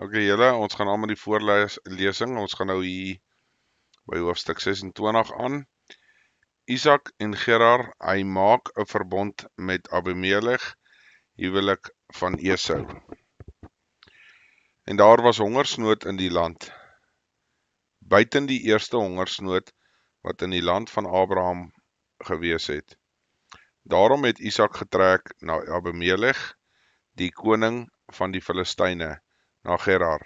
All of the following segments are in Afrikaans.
Okay, julle, ons gaan aan met die voorlesing. Ons gaan nou hier by hoofstuk 26 aan. Isak en Gerar, hy maak 'n verbond met Abimelech, huwelik van Esau. En daar was hongersnood in die land. Buiten die eerste hongersnood wat in die land van Abraham gewees het. Daarom het Isak getrek na Abimelech, die koning van die Filistyne, na Gerar.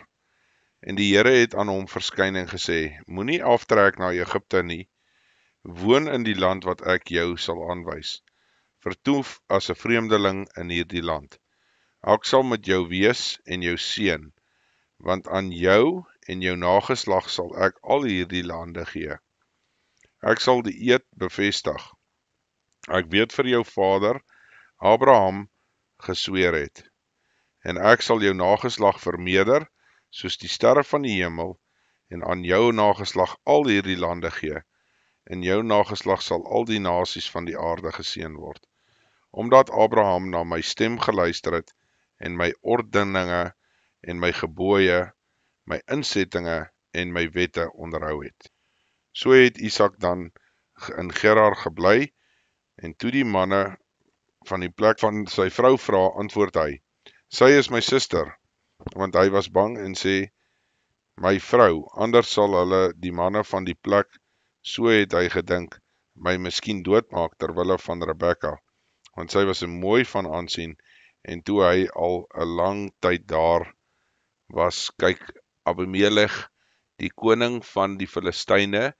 En die Here het aan hom verskyn en gesê, moenie aftrek na Egipte nie, woon in die land wat ek jou sal aanwys. Vertoef as 'n vreemdeling in hierdie land. Ek sal met jou wees en jou seën, want aan jou en jou nageslag sal ek al hierdie lande gee. Ek sal die eed bevestig. Ek weet vir jou vader, Abraham, gesweer het. En ek sal jou nageslag vermeerder, soos die sterre van die hemel, en aan jou nageslag al hierdie lande gee. In jou nageslag sal al die nasies van die aarde geseën word. Omdat Abraham na my stem geluister het, en my ordeninge, en my gebooie, my insettinge, en my wette onderhou het. So het Isak dan in Gerar gebly, en toe die manne van die plek van sy vrou vra, antwoord hy, sy is my suster, want hy was bang en sê, my vrou, anders sal hulle die manne van die plek, so het hy gedink, my miskien doodmaak terwille van Rebekka, want sy was mooi van aansien, en toe hy al 'n lang tyd daar was, kyk Abimelech, die koning van die Filistyne,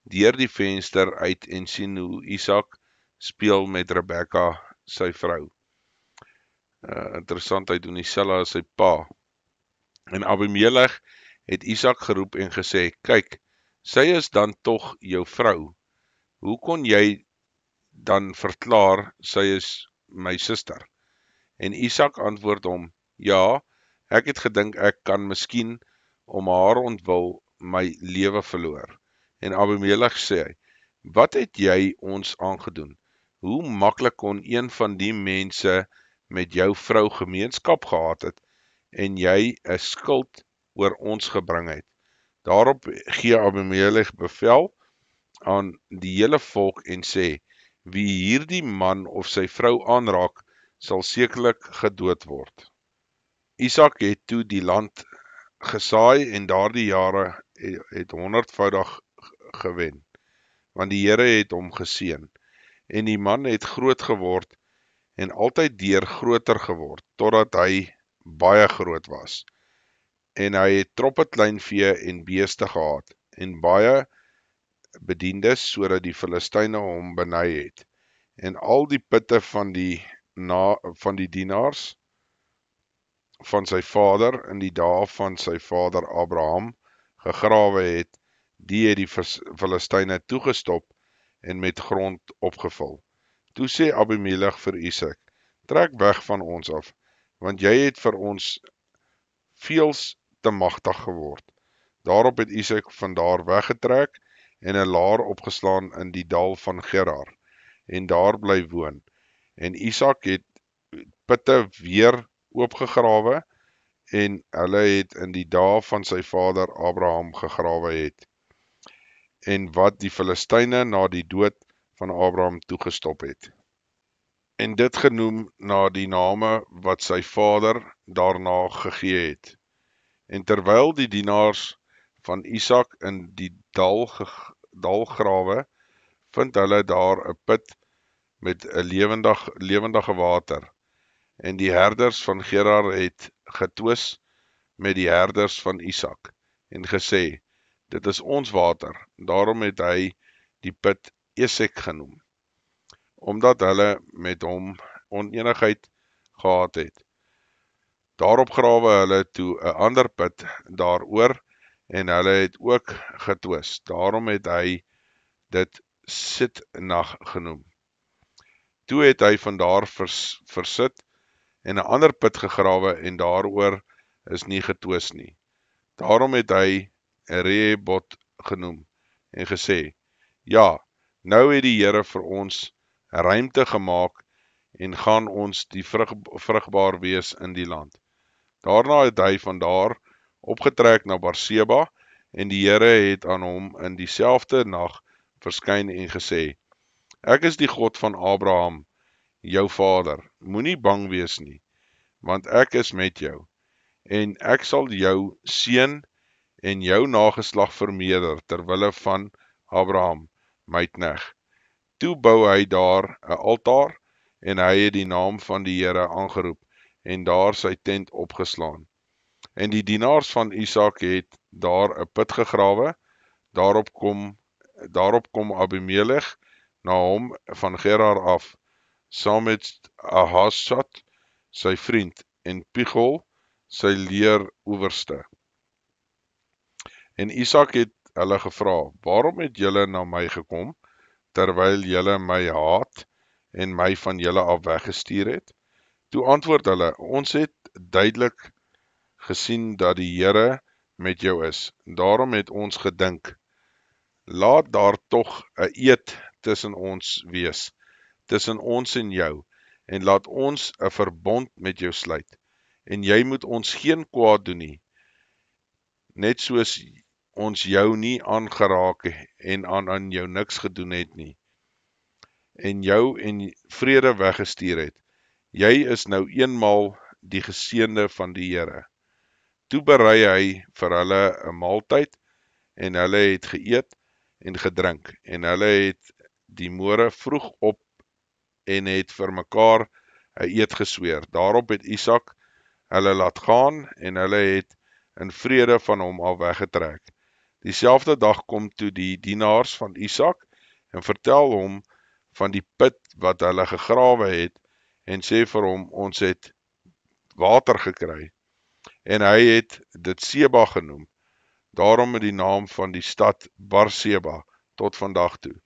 deur die venster uit en sien hoe Isak speel met Rebekka, sy vrou. Interessant, hy doen dieselfde as sy pa. En Abimelech het Isak geroep en gesê, kyk, sy is dan tog jou vrou. Hoe kon jy dan verklaar, sy is my suster? En Isak antwoord hom, ja, ek het gedink ek kan miskien om haar ontwil my lewe verloor. En Abimelech sê, wat het jy ons aangedoen? Hoe maklik kon een van die mense met jou vrou gemeenskap gehad het, en jy 'n skuld oor ons gebring het. Daarop gee Abimelech bevel aan die hele volk en sê, wie hierdie man of sy vrou aanraak, sal sekerlik gedood word. Isak het toe die land gesaai en daardie jare het 100voudig gewen, want die Here het hom geseën. En die man het groot geword en altyd deur groter geword, totdat hy baie groot was. En hy het troppe kleinvee en beeste gehad, en baie bediendes, sodat die Filistyne hom beny het. En al die putte van die dienaars van sy vader, in die dae van sy vader Abraham, gegrawe het, die het die Filistyne toegestop, en met grond opgevul. Toe sê Abimelech vir Isak, trek weg van ons af, want jy het vir ons veels te magtig geword. Daarop het Isak vandaar weggetrek en 'n laar opgeslaan in die dal van Gerar, en daar bly woon. En Isak het putte weer oopgegrawe, en hulle het in die dae van sy vader Abraham gegrawe het, en wat die Filistyne na die dood van Abraham toegestop het. En dit genoem na die name wat sy vader daarna gegee het. En terwyl die dienaars van Isak in die dal grawe, vind hulle daar 'n put met 'n lewendige water. En die herders van Gerar het getwis met die herders van Isak en gesê, dit is ons water. Daarom het hy die put Esek genoem, omdat hulle met hom onenigheid gehad het. Daarop grawe hulle toe 'n ander put daaroor, en hulle het ook getwis. Daarom het hy dit Sitnag genoem. Toe het hy vandaar versit, en 'n ander put gegrawe, en daaroor is nie getwis nie. Daarom het hy Rehobot genoem, en gesê, ja, nou het die Here vir ons ruimte gemaak, en gaan ons die vrugbaar wees in die land. Daarna het hy vandaar opgetrek na Berseba, en die Here het aan hom in dieselfde nag verskyn en gesê: Ek is die God van Abraham, jou vader. Moenie bang wees nie, want ek is met jou, en ek sal jou seën en jou nageslag vermeerder terwille van Abraham, my knegt. Toe bou hy daar 'n altaar, en hy het die naam van die Here aangeroep, en daar sy tent opgeslaan. En die dienaars van Isak het daar 'n put gegrawe. Daarop kom Abimelech na hom van Gerar af, saam met Ahasat, sy vriend, en Pichol, sy leerowerste. En Isak het hulle gevra: Waarom het julle na my gekom, terwyl julle my haat en my van julle af weggestuur het? Toe antwoord hulle: Ons het duidelik gesien dat die Here met jou is. Daarom het ons gedink: Laat daar tog 'n eed tussen ons wees, tussen ons en jou, en laat ons 'n verbond met jou sluit. En jy moet ons geen kwaad doen nie, net soos ons jou nie aangeraak en aan jou niks gedoen het nie, en jou en vrede weggestuur het. Jy is nou eenmaal die geseënde van die Here. Toe berei hy vir hulle 'n maaltyd, en hulle het geëet en gedrink, en hulle het die môre vroeg op en het vir mekaar 'n eed gesweer. Daarop het Isak hulle laat gaan, en hulle het in vrede van hom af weggetrek. Dieselfde dag kom toe die dienaars van Isak en vertel hom van die put wat hulle gegrawe het, en sê vir hom: Ons het water gekry. En hy het dit Seba genoem. Daarom het die naam van die stad Berseba tot vandag toe.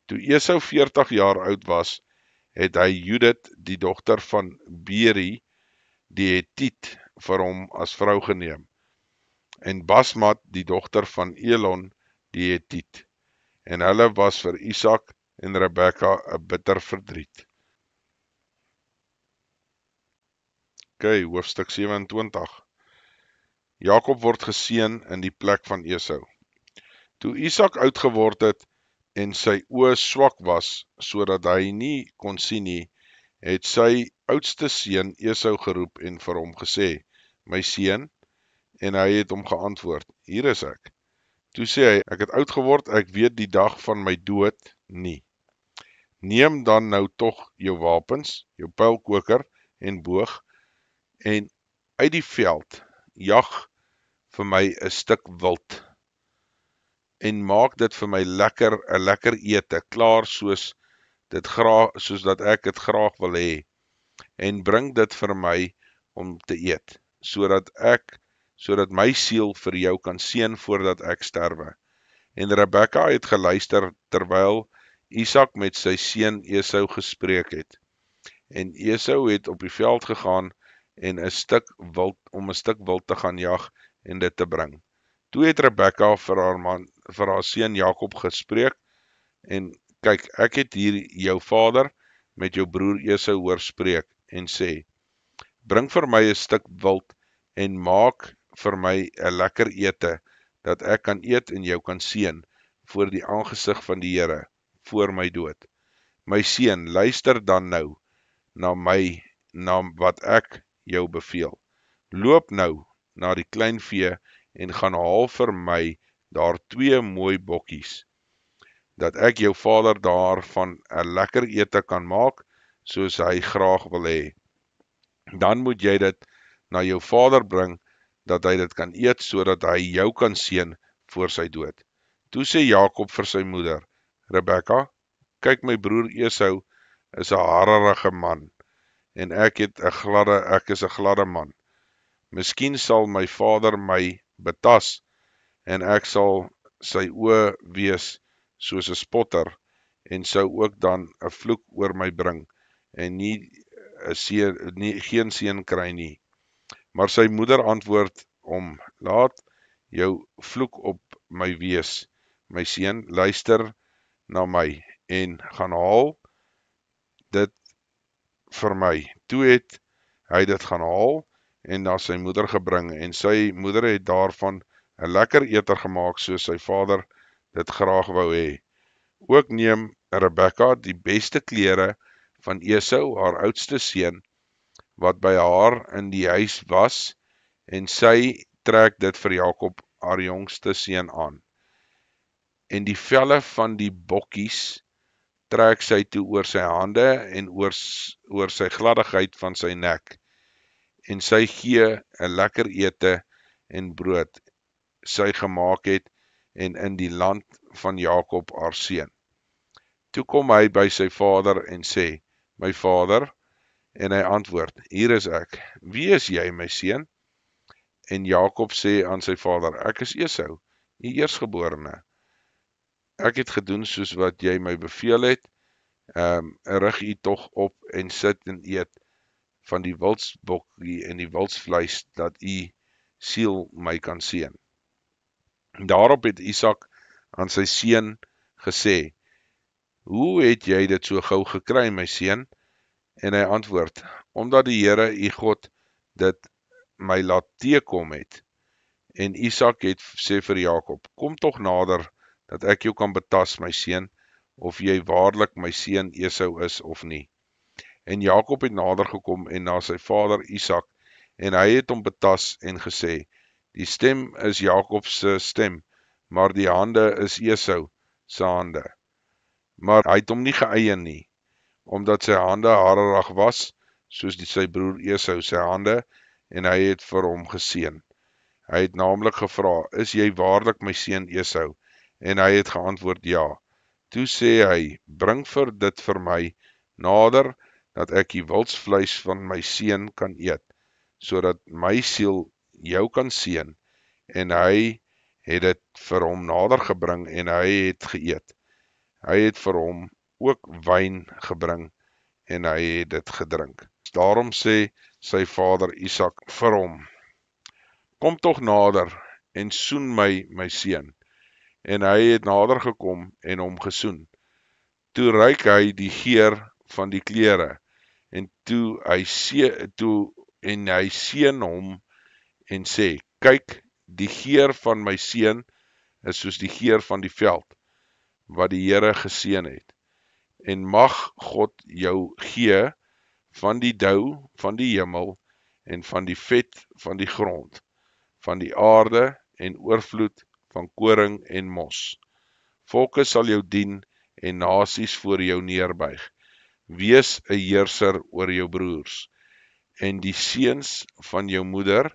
Toe Esau 40 jaar oud was, het hy Judith, die dogter van Beeri, die Hetiet, vir hom as vrou geneem, en Basmat, die dogter van Elon, die Hetiet. En hulle was vir Isak en Rebekka 'n bitter verdriet. Hoofstuk 27. Jakob word geseën in die plek van Esau. Toe Isak oud geword het en sy oë swak was, sodat hy nie kon sien nie, het sy oudste seun Esau geroep en vir hom gesê: My seun, en hy het hom geantwoord: Hier is ek. Toe sê hy: Ek het oud geword, ek weet die dag van my dood nie. Neem dan nou tog jou wapens, jou pylkoker en boog, en uit die veld jag vir my 'n stuk wild, en maak dit vir my 'n lekker ete, klaar soos dat ek dit graag wil hê, en bring dit vir my om te eet, sodat my siel vir jou kan seën voordat ek sterwe. En Rebekka het geluister terwyl Isak met sy seun Esau gespreek het. En Esau het op die veld gegaan en 'n stuk wild te gaan jag en dit te bring. Toe het Rebekka vir haar seun Jakob gespreek, en kyk, ek het hier jou vader met jou broer Esau hoor spreek, en sê: Bring vir my 'n stuk wild, en maak vir my 'n lekker ete, dat ek kan eet en jou kan seën voor die aangesig van die Here, voor my dood. My seun, luister dan nou na wat ek jou beveel. Loop nou na die kleinvee en gaan haal vir my daar 2 mooi bokkies, dat ek jou vader daarvan 'n lekker ete kan maak, soos hy graag wil hê. Dan moet jy dit na jou vader bring, dat hy dit kan eet, sodat hy jou kan seën voor sy dood. Toe sê Jakob vir sy moeder, Rebekka: Kyk, my broer Esau is 'n harrige man, en ek is 'n gladde man. Miskien sal my vader my betas, en ek sal sy oë wees soos 'n spotter, en sou ook dan 'n vloek oor my bring, en geen seën kry nie. Maar sy moeder antwoord hom: Laat jou vloek op my wees, my seun, luister na my, en gaan haal dit vir my. Toe het hy dit gaan haal, en na sy moeder gebring, en sy moeder het daarvan 'n lekker eter gemaak soos sy vader dit graag wou hê. Ook neem Rebekka die beste klere van Esau, haar oudste seun, wat by haar in die huis was, en sy trek dit vir Jakob, haar jongste seun, aan. En die velle van die bokkies trek sy toe oor sy hande en oor sy gladdigheid van sy nek, en sy gee 'n lekker ete en brood sy gemaak het, en in die land van Jakob haar seun. Toe kom hy by sy vader en sê, my vader, en hy antwoord, hier is ek, wie is jy, my seun? En Jakob sê aan sy vader, ek is Esau, die eersgeborene. Ek het gedoen soos wat jy my beveel het, rig u tog op en sit en eet van die wildsbokkie en die wildsvleis, dat u siel my kan seën. Daarop het Isak aan sy seun gesê, hoe het jy dit so gou gekry, my seun? En hy antwoord, omdat die Here u God dit my laat teekom het. En Isak het sê vir Jakob, kom tog nader, dat ek jou kan betas, my seun, of jy waarlik my seun Esau is of nie. En Jakob het nader gekom en na sy vader Isak, en hy het hom betas en gesê, die stem is Jakob se stem, maar die hande is Esau se hande. Maar hy het hom nie geëien nie, omdat sy hande harerig was, soos sy broer Esau sy hande, en hy het vir hom geseën. Hy het naamlik gevra, is jy waarlik my seun Esau? En hy het geantwoord, ja. Toe sê hy, bring dit vir my nader, dat ek die wildsvleis van my seun kan eet, sodat my siel jou kan seën. En hy het dit vir hom nader gebring, en hy het geëet. Hy het vir hom ook wyn gebring, en hy het dit gedrink. Daarom sê sy vader Isak vir hom, kom tog nader, en soen my seun. En hy het nader gekom, en hom gesoen. Toe ruik hy die geur van die klere, en hy seën hom, en sê, kyk, die geur van my seun is soos die geur van die veld, wat die Here geseën het. En mag God jou gee van die dou van die hemel, en van die vet van die grond, van die aarde en oorvloed van koring en mos. Volke sal jou dien, en nasies voor jou neerbuig. Wees 'n heerser oor jou broers, en die seuns van jou moeder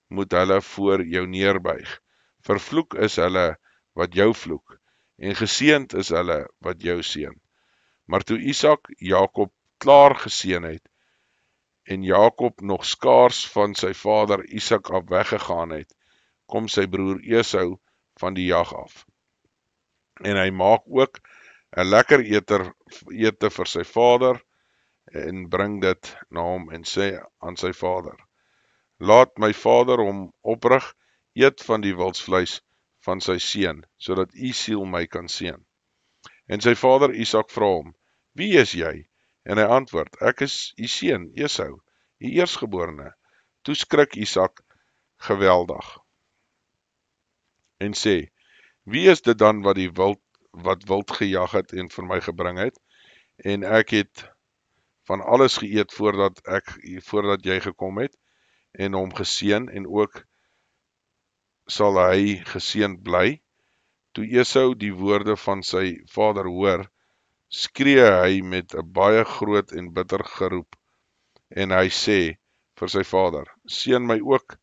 moet hulle voor jou neerbuig. Vervloek is hulle wat jou vloek, en geseënd is hulle wat jou seën. Maar toe Isak Jakob klaar geseën het, en Jakob nog skaars van sy vader Isak af weggegaan het, kom sy broer Esau van die jag af. En hy maak ook 'n lekker ete vir sy vader, en bring dit na hom en sê aan sy vader, laat my vader hom oprig, eet van die wildsvleis van sy seun, sodat u siel my kan seën. En sy vader Isak vra hom, wie is jy? En hy antwoord, ek is u seun Esau, die eersgeborene. Toe skrik Isak geweldig en sê, wie is dit dan wat wild gejag het en vir my gebring het? En ek het van alles geëet voordat jy gekom het, en hom geseën, en ook sal hy geseënd bly. Toe Esau die woorde van sy vader hoor, skree hy met 'n baie groot en bitter geroep, en hy sê vir sy vader, seën my ook,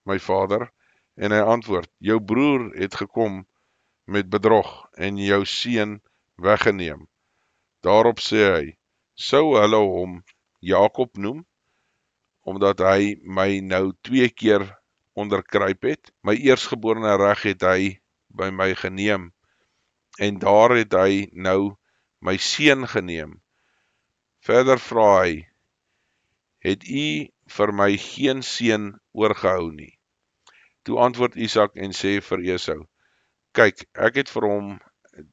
my vader. En hy antwoord, jou broer het gekom met bedrog, en jou seun weggeneem. Daarop sê hy, sou hulle hom Jakob noem, omdat hy my nou 2 keer onderkruip het. My eersgeborene reg het hy by my geneem, en daar het hy nou my seun geneem. Verder vra hy, het u vir my geen seun oorgehou nie? Toe antwoord Isak en sê vir Esau, kyk, ek het vir hom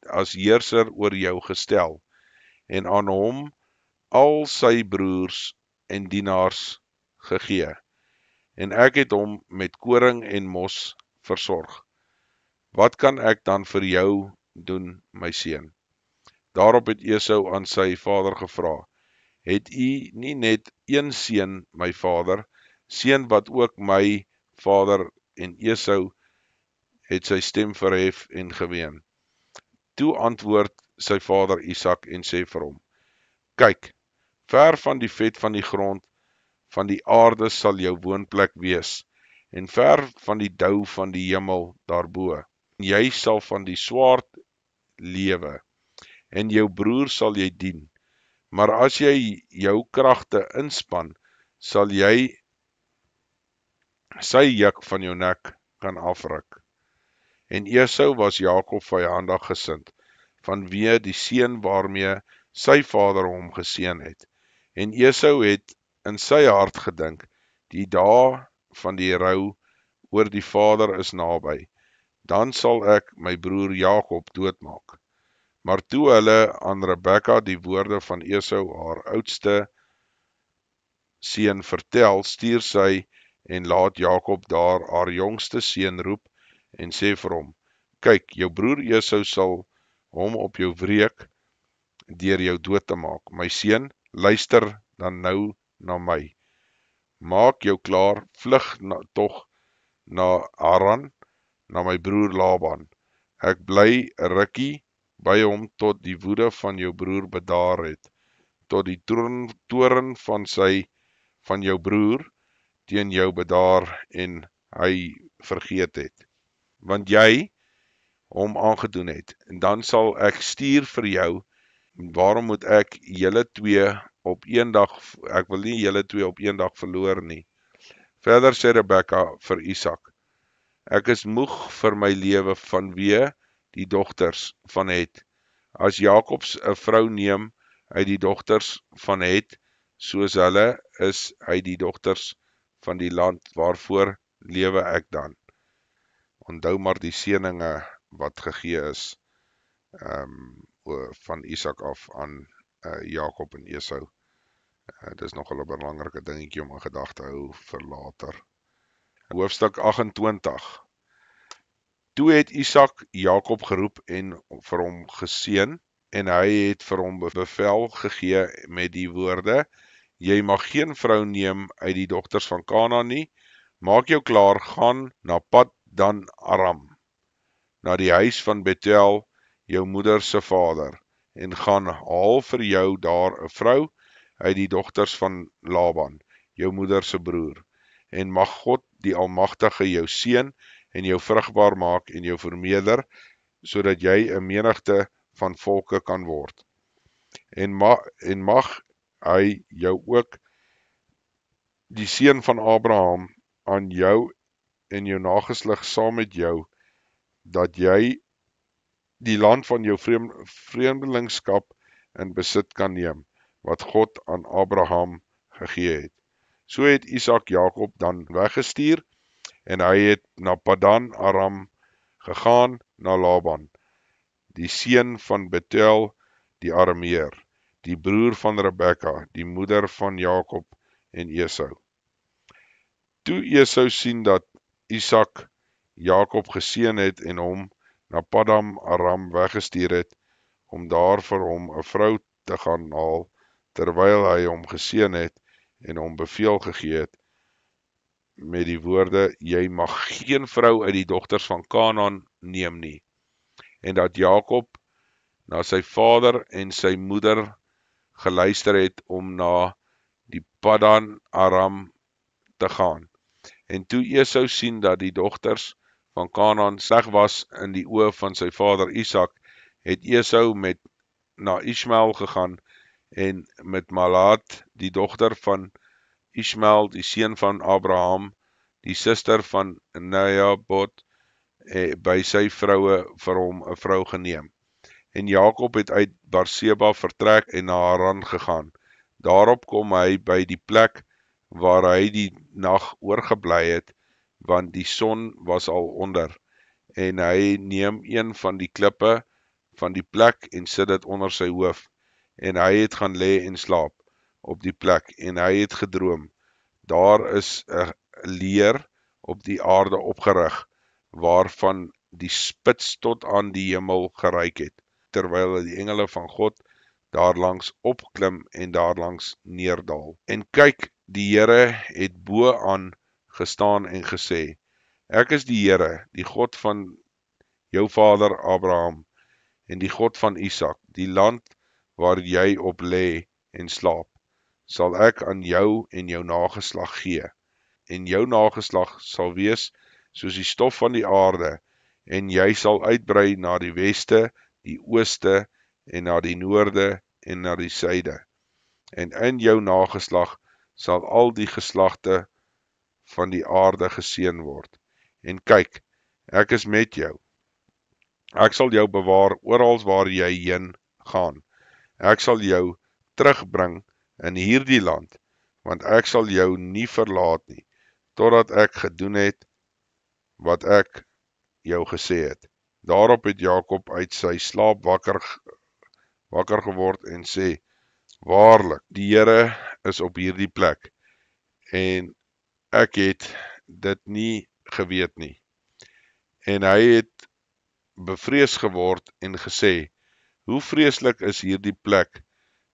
as heerser oor jou gestel, en aan hom al sy broers en dienaars gegee. en ek het hom met koring en mos versorg. Wat kan ek dan vir jou doen, my seun? Daarop het Esau aan sy vader gevra, het u nie net een seun, my vader, seun wat ook my vader? En Esau het sy stem verhef en geween. Toe antwoord sy vader Isak en sê vir hom, kyk, ver van die vet van die grond, van die aarde sal jou woonplek wees, en ver van die dou van die hemel daarbo. Jy sal van die swaard lewe, en jou broer sal jy dien. Maar as jy jou kragte inspan, sal jy sy juk van jou nek kan afruk. En Esau was Jakob vyandig gesind, vanweë die seën waarmee sy vader hom geseën het. En Esau het in sy hart gedink, die dae van die rou oor die vader is naby, dan sal ek my broer Jakob doodmaak. Maar toe hulle aan Rebekka die woorde van Esau, haar oudste seun, vertel, stuur sy en laat Jakob daar haar jongste seun roep en sê vir hom, kyk, jou broer Esau sal hom op jou wreek deur jou dood te maak. My seun, luister dan nou na my. Maak jou klaar, vlug tog na Haran, na my broer Laban. Ek bly 'n rukkie by hom tot die woede van jou broer bedaar het, tot die toorn van jou broer teen jou bedaar en hy vergeet het, want jy hom aangedoen het, en dan sal ek stuur vir jou. Waarom moet ek julle twee op een dag, ek wil nie julle twee op een dag verloor nie. Verder sê Rebekka vir Isak, ek is moeg vir my lewe vanweë die dogters van Het. As Jakobs 'n vrou neem uit die dogters van Het, soos hulle is uit die dogters van die land, waarvoor lewe ek dan? Onthou maar die seëninge wat gegee is van Isak af aan Jakob en Esau. Dis nogal 'n belangrike dingetjie om in gedagte hou vir later. Hoofstuk 28. Toe het Isak Jakob geroep en vir hom geseën, en hy het vir hom bevel gegee met die woorde, jy mag geen vrou neem uit die dogters van Kanaan nie, maak jou klaar, gaan na Paddan Aram, na die huis van Betuel, jou moeder se vader, en gaan haal vir jou daar 'n vrou uit die dogters van Laban, jou moeder se broer, en mag God die Almagtige jou seën en jou vrugbaar maak en jou vermeerder, sodat jy 'n menigte van volke kan word. En mag hy jou ook die seën van Abraham aan jou en jou nageslag saam met jou, dat jy die land van jou vreemdelingskap in besit kan neem, wat God aan Abraham gegee het. So het Isak Jakob dan weggestuur, en hy het na Paddan Aram gegaan, na Laban, die seun van Betuel die Arameer, die broer van Rebekka, die moeder van Jakob en Esau. Toe Esau sien dat Isak Jakob geseën het en hom na Paddan Aram weggestuur het, om daar vir hom 'n vrou te gaan haal, terwyl hy hom geseën het en hom beveel gegee het, met die woorde, jy mag geen vrou uit die dogters van Kanaan neem nie, en dat Jakob na sy vader en sy moeder geluister het om na die Paddan Aram te gaan. En toe Esau sien dat die dogters van Kanaan sleg was in die oë van sy vader Isak, het Esau na Ismael gegaan en met Malaat, die dogter van Ismael, die seun van Abraham, die suster van Nahabot, by sy vroue vir hom 'n vrou geneem. En Jakob het uit Berseba vertrek en na Haran gegaan. Daarop kom hy by die plek waar hy die nag oorgebly het, want die son was al onder, en hy neem een van die klippe van die plek en sit dit onder sy hoof, en hy het gaan lê en slaap op die plek, en hy het gedroom, daar is leer op die aarde opgerig, waarvan die spits tot aan die hemel gereik het, terwyl die engele van God daarlangs opklim en daarlangs neerdal. En kyk, die Here het bo aan gestaan en gesê, ek is die Here, die God van jou vader Abraham, en die God van Isak, die land waar jy op lê en slaap, sal ek aan jou en jou nageslag gee, en jou nageslag sal wees soos die stof van die aarde, en jy sal uitbrei na die weste, die ooste, en na die noorde, en na die suide. En in jou nageslag sal al die geslagte van die aarde geseën word. En kyk, ek is met jou. Ek sal jou bewaar oral waar jy heen gaan. Ek sal jou terugbring in hierdie land, want ek sal jou nie verlaat nie, totdat ek gedoen het wat ek jou gesê het. Daarop het Jakob uit sy slaap wakker geword en sê, waarlik, die Here is op hierdie plek, en ek het dit nie geweet nie. En hy het bevrees geword en gesê, hoe vreeslik is hierdie plek,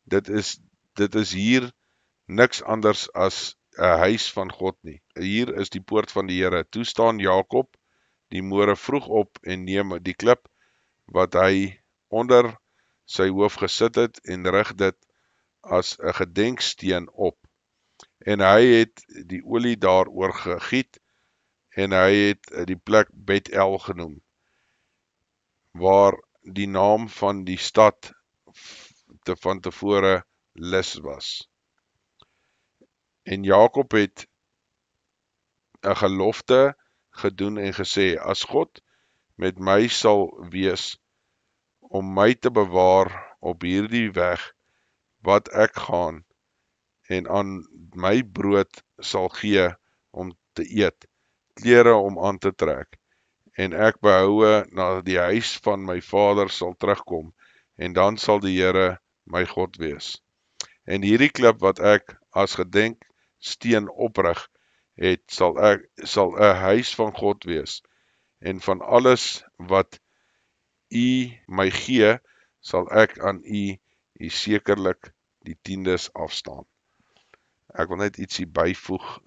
dit is hier niks anders as 'n huis van God nie. Hier is die poort van die Here. Toe staan Jakob die môre vroeg op en neem die klip wat hy onder sy hoof gesit het en rig dit as 'n gedenksteen op. En hy het die olie daaroor gegiet en hy het die plek Bet-El genoem, waar die naam van die stad van tevore Lus was. En Jakob het 'n gelofte gedoen en gesê, as God met my sal wees om my te bewaar op hierdie weg wat ek gaan en aan my brood sal gee om te eet, klere om aan te trek, en ek behoue na die huis van my vader sal terugkom, en dan sal die Here my God wees. En hierdie klip wat ek as gedenksteen oprig het, sal 'n huis van God wees, en van alles wat u my gee, sal ek aan u sekerlik die tiendes afstaan. Ek wil net ietsie byvoeg,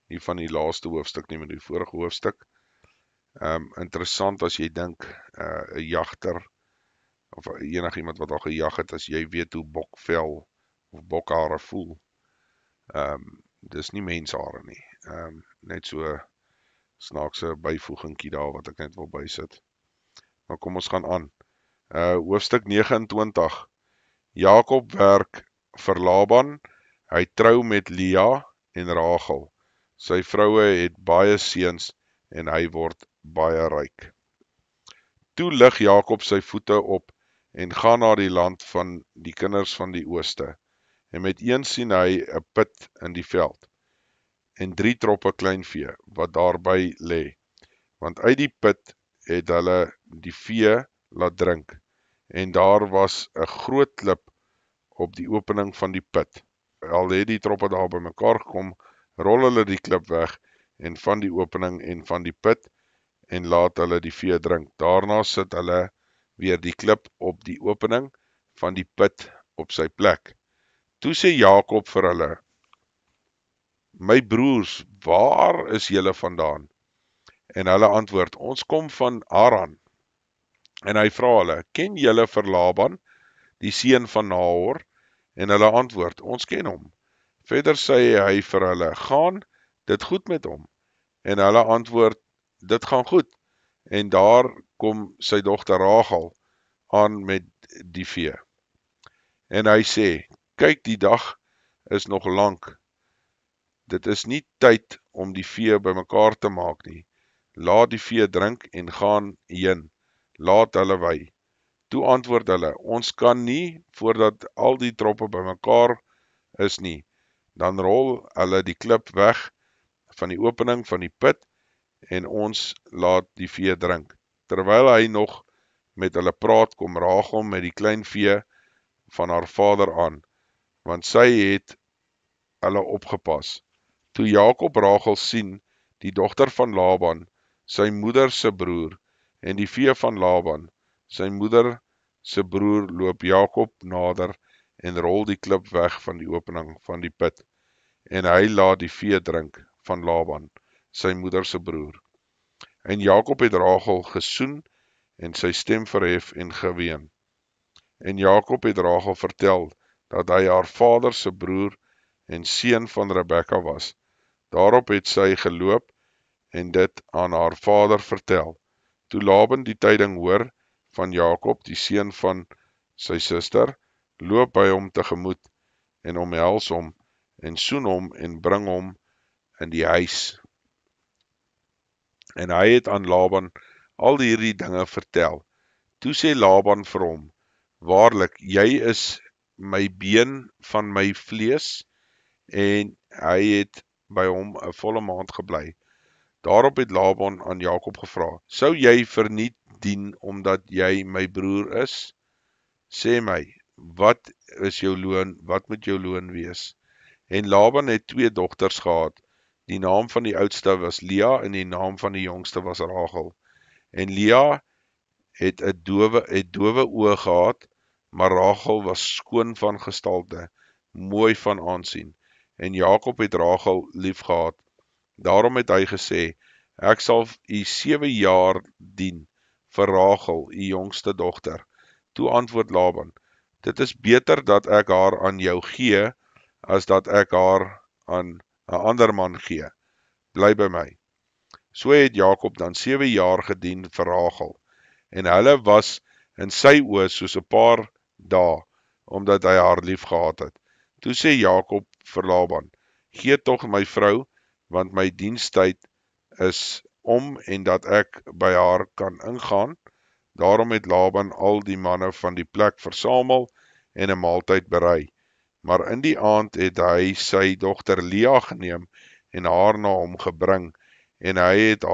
nie van die laaste hoofstuk nie, maar die vorige hoofstuk. Interessant as jy dink, 'n jagter, of enigiemand wat al gejag het, as jy weet hoe bokvel of bokhare voel. Dis nie menshare nie. Net so snaakse byvoegingkie daar wat ek net wil bysit. Maar kom ons gaan aan. Hoofstuk 29. Jakob werk vir Laban, hy trou met Lea en Rachel. Sy vroue het baie seuns en hy word baie ryk. Toe lig Jakob sy voete op en gaan na die land van die kinders van die ooste. En met een sien hy 'n put in die veld en 3 troppe kleinvee wat daarby lê. Want uit die put het hulle die vee laat drink, en daar was 'n groot klip op die opening van die put. Al het die troppe daar by mekaar gekom, rol hulle die klip weg en van die opening en van die put en laat hulle die vee drink. Daarna sit hulle weer die klip op die opening van die put op sy plek. Toe sê Jakob vir hulle, my broers, waar is julle vandaan? En hulle antwoord, ons kom van Haran. En hy vra hulle, ken julle vir Laban, die seun van Nahor? En hulle antwoord, ons ken hom. Verder sê hy vir hulle, gaan dit goed met hom? En hulle antwoord, dit gaan goed. En daar kom sy dogter Rachel aan met die vee. En hy sê, kyk, die dag is nog lank. Dit is nie tyd om die vee bymekaar te maak nie. Laat die vee drink en gaan heen. Laat hulle wy. Toe antwoord hulle, ons kan nie voordat al die troppe bymekaar is nie. Dan rol hulle die klip weg van die opening van die put en ons laat die vee drink. Terwyl hy nog met hulle praat, kom Rachel met die klein vee van haar vader aan, want sy het hulle opgepas. Toe Jakob Rachel sien, die dogter van Laban, sy moeder se broer, en die vee van Laban, sy moeder se broer, loop Jakob nader en rol die klip weg van die opening van die put, en hy laat die vee drink van Laban, sy moeder se broer. En Jakob het Rachel gesoen en sy stem verhef en geween. En Jakob het Rachel vertel dat hy haar vader se broer en seun van Rebekka was. Daarop het sy geloop en dit aan haar vader vertel. Toe Laban die tyding hoor van Jakob, die seun van sy suster, loop hy hom tegemoet en omhels hom en soen hom en bring hom in die huis. En hy het aan Laban al hierdie dinge vertel. Toe sê Laban vir hom, waarlik, jy is my been van my vlees, en hy het by hom 'n volle maand gebly. Daarop het Laban aan Jakob gevra, sou jy verniet dien omdat jy my broer is? Sê my, wat is jou loon, wat moet jou loon wees? En Laban het 2 dogters gehad. Die naam van die oudste was Lea en die naam van die jongste was Rachel. En Lea het dowe oë gehad, maar Rachel was skoon van gestalte, mooi van aansien. En Jakob het Rachel lief gehad. Daarom het hy gesê, ek sal u 7 jaar dien vir Rachel, u jongste dogter. Toe antwoord Laban, dit is beter dat ek haar aan jou gee, as dat ek haar aan 'n ander man gee. Bly by my. So het Jakob dan 7 jaar gedien vir Rachel, en hulle was in sy oë soos 'n paar dae, omdat hy haar lief gehad het. Toe sê Jakob vir Laban, gee tog my vrou, want my dienstyd is om en dat ek by haar kan ingaan. Daarom het Laban al die manne van die plek versamel en 'n maaltyd berei. Maar in die aand het hy sy dogter Lea geneem en haar na hom gebring, en hy het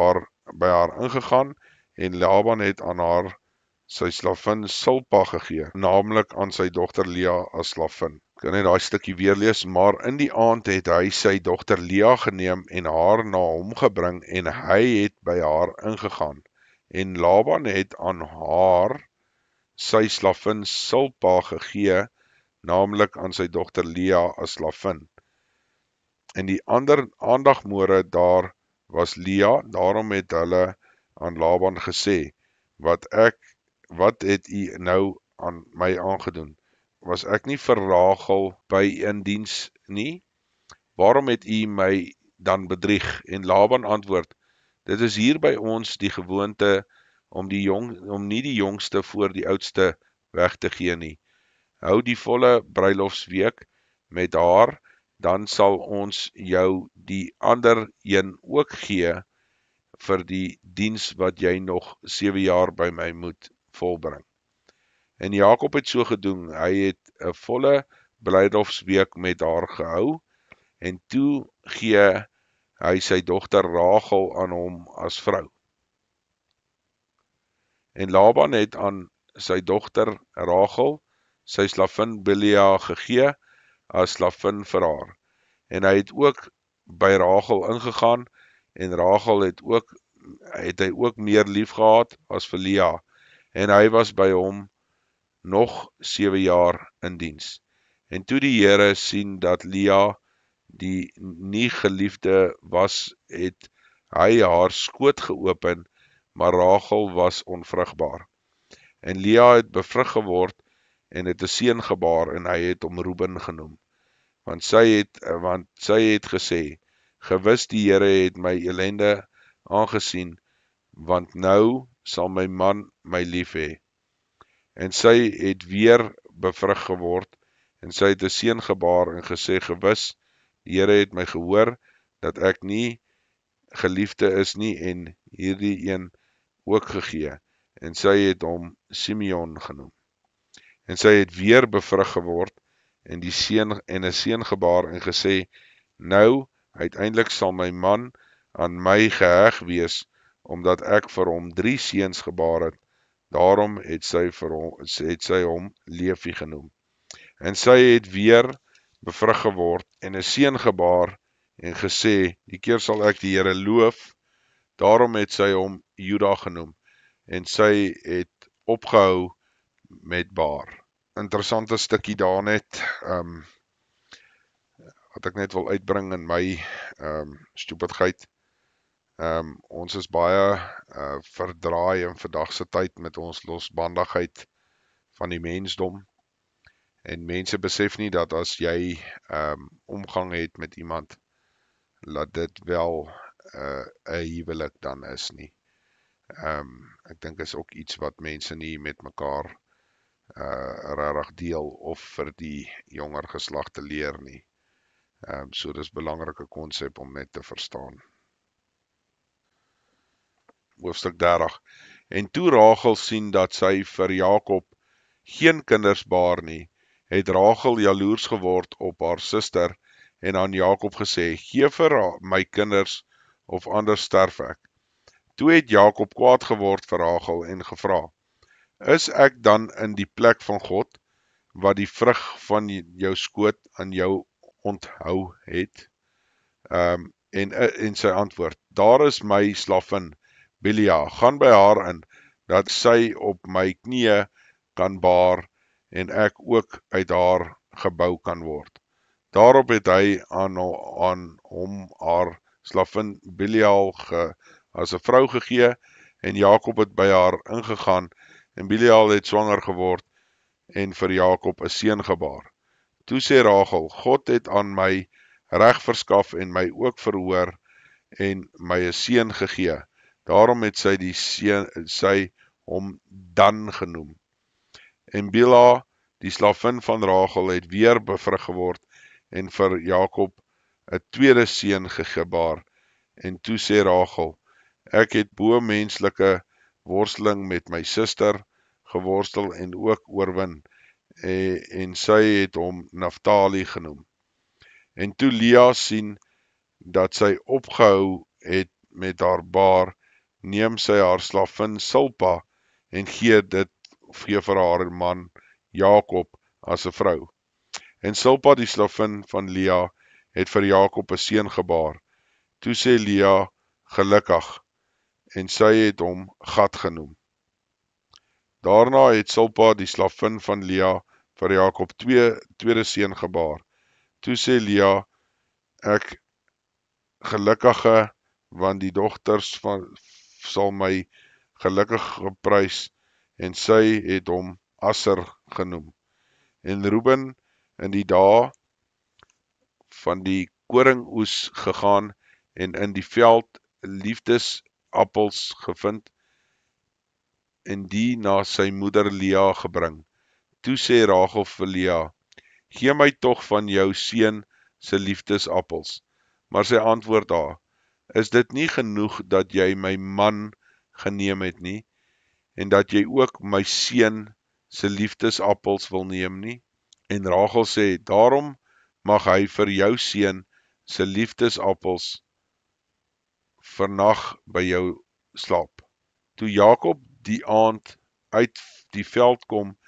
by haar ingegaan, en Laban het aan haar sy slavin Silpa gegee, naamlik aan sy dogter Lea as slavin. Ek kan net daai stukkie weer lees, maar in die aand het hy sy dogter Lea geneem en haar na hom gebring, en hy het by haar ingegaan, en Laban het aan haar sy slavin Silpa gegee, naamlik aan sy dogter Lea as slavin. En die ander aandagmôre daar was Lea, daarom het hulle aan Laban gesê, wat het u nou aan my aangedoen? Was ek nie vir Rachel by in diens nie? Waarom het u my dan bedrieg? En Laban antwoord, dit is hier by ons die gewoonte om nie die jongste voor die oudste weg te gee nie. Hou die volle bruilofsweek met haar, dan sal ons jou die ander een ook gee vir die diens wat jy nog 7 jaar by my moet volbring. En Jakob het so gedoen, hy het 'n volle bruilofsweek met haar gehou, en toe gee hy sy dogter Rachel aan hom as vrou. En Laban het aan sy dogter Rachel sy slavin Bilha gegee as slavin vir haar. En hy het ook by Rachel ingegaan, en Rachel het hy ook meer lief gehad as vir Lea, en hy was by hom nog 7 jaar in diens. En toe die Here sien dat Lea die nie geliefde was, het hy haar skoot geopen, maar Rachel was onvrugbaar. En Lea het bevrug geword en het 'n seun gebaar, en hy het hom Reuben genoem. Want sy het gesê, gewis die Here het my ellende aangesien, want nou sal my man my lief hê. En sy het weer bevrug geword, en sy het 'n seun gebaar en gesê, gewis, die Here het my gehoor, dat ek nie geliefde is nie, en hierdie een ook gegee, en sy het hom Simeon genoem. En sy het weer bevrug geword, en 'n seun gebaar en gesê, nou, uiteindelik sal my man aan my geheg wees, omdat ek vir hom 3 seuns gebaar het. Daarom het sy hom Levi genoem. En sy het weer bevrug geword en 'n seun gebaar en gesê, die keer sal ek die Here loof, daarom het sy hom Juda genoem, en sy het opgehou met baar. Interessante stukkie daar net, wat ek net wil uitbring in my stupidheid. Ons is baie verdraai in vandag se tyd met ons losbandigheid van die mensdom, en mense besef nie dat as jy omgang het met iemand, laat dit wel 'n huwelik dan is nie. Ek dink is ook iets wat mense nie met mekaar regtig deel of vir die jonger geslag te leer nie. So dis 'n belangrike konsep om net te verstaan. Hoofstuk 30. En toe Rachel sien dat sy vir Jakob geen kinders baar nie, het Rachel jaloers geword op haar suster en aan Jakob gesê, gee vir my kinders of anders sterf ek. Toe het Jakob kwaad geword vir Rachel en gevra, is ek dan in die plek van God, wat die vrug van jou skoot aan jou onthou het? En sy antwoord, daar is my slavin, Bilia, gaan by haar in, dat sy op my knieë kan baar, en ek ook uit haar gebou kan word. Daarop het hy aan hom haar slavin Bilial as 'n vrou gegee, en Jakob het by haar ingegaan, en Bilial het swanger geword, en vir Jakob 'n seun gebaar. Toe sê Rachel, God het aan my reg verskaf en my ook verhoor, en my 'n seun gegee. Daarom het sy hom Dan genoem. En Bila, die slavin van Rachel, het weer bevrug geword, en vir Jakob 'n tweede seun gebaar. En toe sê Rachel, ek het bo menslike worsteling met my suster geworstel en ook oorwin, en sy het hom Naftali genoem. En toe Lea sien dat sy opgehou het met haar baar, neem sy haar slavin Silpa en gee vir haar man Jakob as 'n vrou. En Silpa, die slavin van Lea, het vir Jakob 'n seun gebaar. Toe sê Lea, gelukkig, en sy het hom Gad genoem. Daarna het Silpa, die slavin van Lea, vir Jakob tweede seun gebaar. Toe sê Lea, ek gelukkige, want die dogters sal my gelukkig geprys, en sy het hom Asser genoem. En Reuben in die dae van die koringoes gegaan, en in die veld liefdesappels gevind, en die na sy moeder Lea gebring. Toe sê Rachel vir Lea, gee my tog van jou seun se liefdesappels. Maar sy antwoord haar, is dit nie genoeg dat jy my man geneem het nie, en dat jy ook my seun se liefdesappels wil neem nie? En Rachel sê, daarom mag hy vir jou seun se liefdesappels vernag by jou slaap. Toe Jakob die aand uit die veld kom,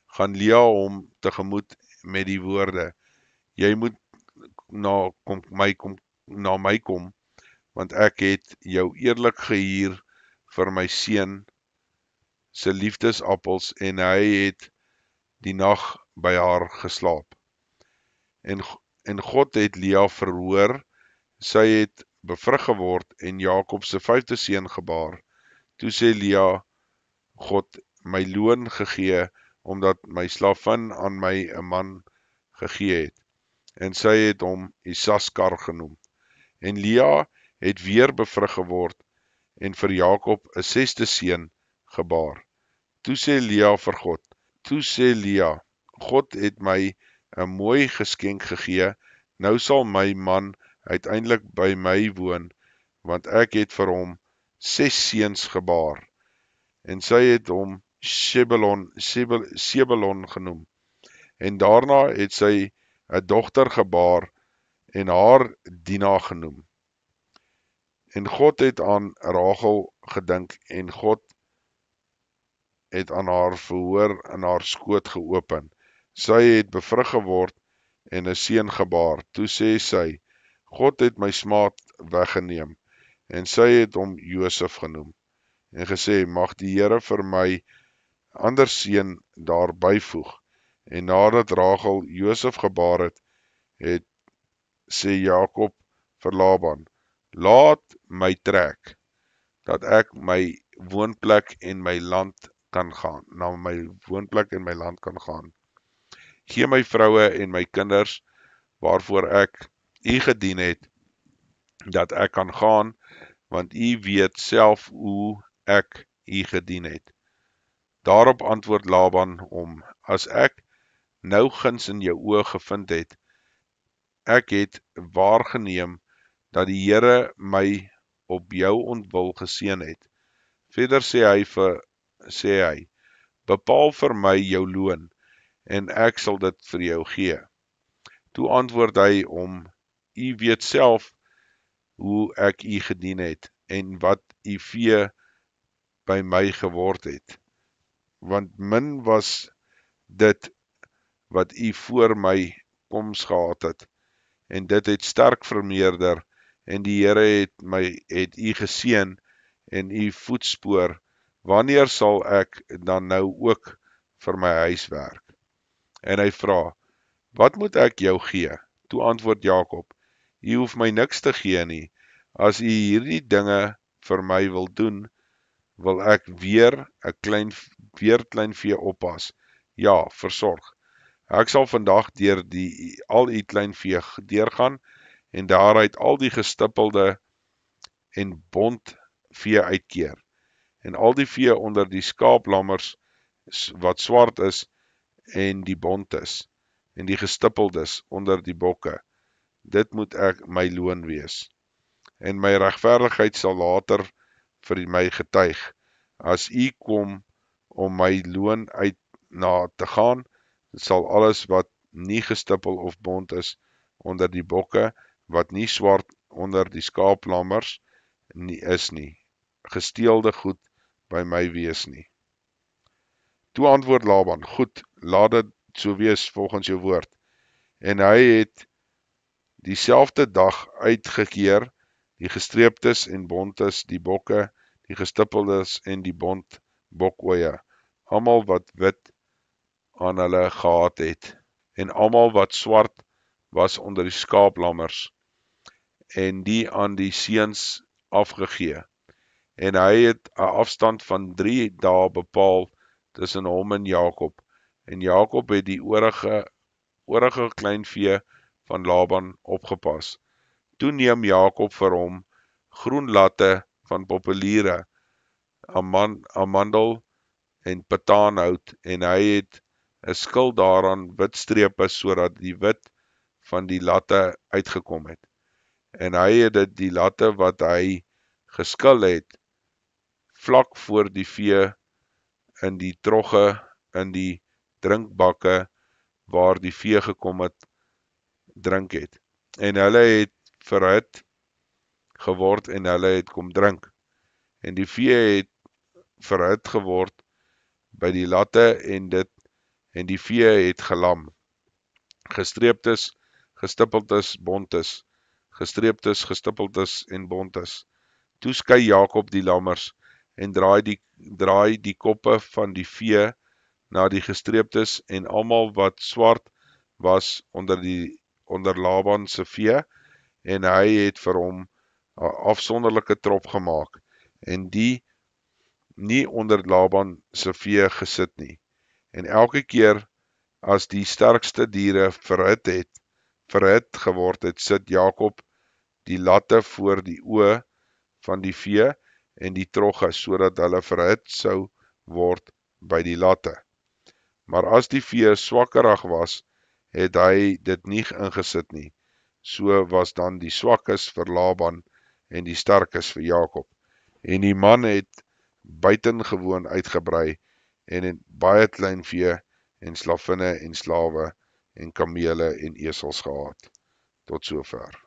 gaan Lea hom tegemoet met die woorde, jy moet na my kom, want ek het jou eerlik gehuur vir my seun se liefdesappels, en hy het die nag by haar geslaap. En God het Lea verhoor, sy het bevrug geword en Jakob se 5de seun gebaar. Toe sê Lea, God my loon gegee, omdat my slavin aan my 'n man gegee het, en sy het hom Isaskar genoem. En Lea het weer bevrug geword, en vir Jakob 'n 6de seun gebaar. Toe sê Lea, God het my 'n mooi geskenk gegee, nou sal my man uiteindelik by my woon, want ek het vir hom 6 seuns gebaar. En sy het hom Sebulon genoem. En daarna het sy 'n dogter gebaar en haar Dina genoem. En God het aan Rachel gedink, en God het aan haar verhoor in haar skoot geopen. Sy het bevrug geword en 'n seun gebaar. Toe sê sy, God het my smaad weggeneem, en sy het hom Josef genoem, en gesê, mag die Here vir my ander seun daar byvoeg. En nadat Rachel Josef gebaar het sê Jakob vir Laban, laat my trek, dat ek my woonplek en my land kan gaan, na my woonplek en my land kan gaan. Gee my vroue en my kinders, waarvoor ek u gedien het, dat ek kan gaan, want u weet self hoe ek u gedien het. Daarop antwoord Laban hom, as ek nou guns in jou oë gevind het, ek het waargeneem dat die Here my op jou ontwil geseën het. Verder sê hy, bepaal vir my jou loon, en ek sal dit vir jou gee. Toe antwoord hy hom, u weet self hoe ek u gedien het, en wat u vee by my geword het. Want min was dit wat u voor my koms gehad het, en dit het sterk vermeerder, en die Here het u geseën en u voetspoor. Wanneer sal ek dan nou ook vir my huis werk? En hy vra, wat moet ek jou gee? Toe antwoord Jakob, u hoef my niks te gee nie. As u hierdie dinge vir my wil doen, wil ek weer kleinvee oppas. Ja, versorg. Ek sal vandag deur al u kleinvee deurgaan, en daaruit al die gestippelde en bont vee uitkeer, en al die vee onder die skaaplammers wat swart is, en die bont is, en die gestippeldes onder die bokke. Dit moet ek my loon wees. En my regverdigheid sal later vir my getuig. As u kom om my loon uit na te gaan, sal alles wat nie gestippel of bont is onder die bokke, wat nie swart onder die skaaplammers is nie, gesteelde goed by my wees nie. Toe antwoord Laban, goed, laat dit so wees volgens jou woord. En hy het dieselfde dag uitgekeer, die gestreeptes en bontes, die bokke, die gestippeldes en die bont bokoeie, almal wat wit aan hulle gehad het, en almal wat swart was onder die skaaplammers, en die aan die seuns afgegee. En hy het 'n afstand van 3 dae bepaal tussen hom en Jakob, en Jakob het die oorige kleinvee van Laban opgepas. Toe neem Jakob vir hom groenlatte van populiere, amandel en pataanhout, en hy het 'n skil daaraan wit strepe, sodat die wit van die latte uitgekom het. En hy het die latte wat hy geskil het, vlak voor die vee in die trogge, in die drinkbakke, waar die vee gekom het, drink het. En hulle het verhit geword, en hulle het kom drink. En die vee het verhit geword by die latte, en die vee het gelam. Gestreeptes, gestippeldes, bontes, gestreeptes, gestippeldes en bontes. Toe skei Jakob die lammers, en draai die koppe van die vee na die gestreeptes, en almal wat swart was onder Laban se vee, en hy het vir hom 'n afsonderlike trop gemaak, en die nie onder Laban se vee gesit nie. En elke keer as die sterkste diere verhit geword het, sit Jakob die latte voor die oë van die vee en die trogge, sodat hulle verhit sou word by die latte. Maar as die vee swakkerig was, het hy dit nie ingesit nie. So was dan die swakkes vir Laban en die sterkes vir Jakob. En die man het buitengewoon uitgebrei, en het baie kleinvee en slavinne en slawe en kamele en esels gehad. Tot sover.